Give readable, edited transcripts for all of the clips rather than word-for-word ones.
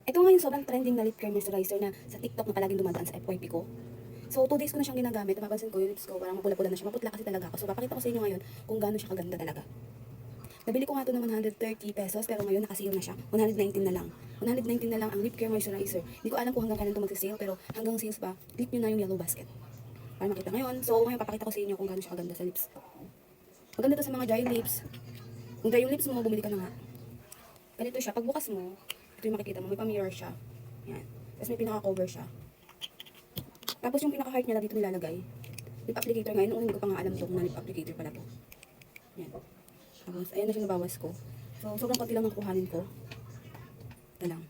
Ito nga yung sobrang trending na lip care moisturizer na sa TikTok na palaging dumadaan sa FYP ko. So, 2 days ko na siyang ginagamit. Napapansin ko yung lips ko, parang mapula-pula na siya. Maputla kasi talaga ako. So, papakita ko sa inyo ngayon kung gaano siya kaganda talaga. Nabili ko nga ito ng 130 pesos, pero ngayon naka-sale na siya. 119 na lang. 119 na lang ang lip care moisturizer. Hindi ko alam kung hanggang kailan ito mag-sale, pero hanggang sales pa, click nyo na yung yellow basket. Para makita ngayon. So, ngayon papakita ko sa inyo kung gaano siya kaganda sa lips. Maganda to sa mga dry lips. Kung dry yung lips mo, bumili ka na nga. Ganito siya. Pagbukas mo, ito yung makikita mo. May pa-mirror siya. Yan. Tapos may pinaka-cover siya. Tapos yung pinaka-heart niya na dito nilalagay. Lip applicator ngayon. Noong hindi ko pa nga alam ito kung na lip applicator pala to. Yan. Tapos, ayan na siya nabawas ko. So, sobrang konti lang ang kuhanin ko. Ito lang.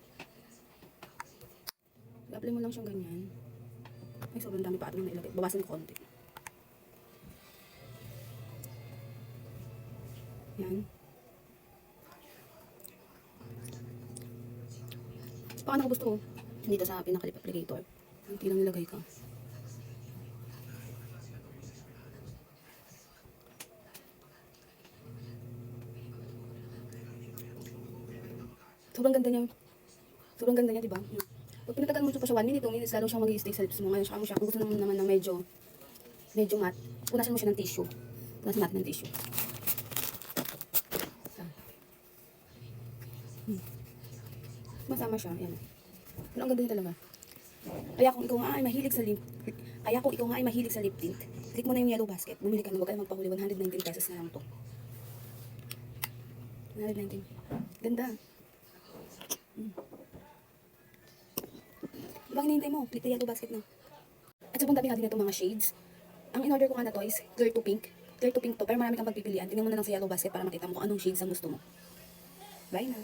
I-apply mo lang siyang ganyan. Ay, sobrang dami pa ito na ilagay. Bawasan ko konti. Yan. Baka nakagusto ko. Dito sa pinaka-lip applicator. Hindi lang nilagay ka. Sobrang ganda niya. Sobrang ganda niya, diba? Pag pinatagal mo ito pa siya 1 minute, 2 minutes, lalo siyang mag-i-stay sa lips mo. Ngayon, saka mo siya. Kung gusto naman ng medyo matte, punasan mo siya ng tissue. Punasan natin ng tissue. Masama siya. Yan. Pero ang ganda niya talaga. Kaya kung ikaw nga ay mahilig sa lip tint, click mo na yung yellow basket. Bumili ka na, huwag kayo magpahuli. 119 pesos na lang to. 119. Ganda. Diba ang hinihintay mo? Click the yellow basket na. At sobrang dami nga din itong mga shades. Ang in-order ko nga na to is clear to pink. Clear to pink to, pero marami kang pagpipilian. Tingnan mo na lang sa yellow basket para makita mo kung anong shades ang gusto mo. Bye na.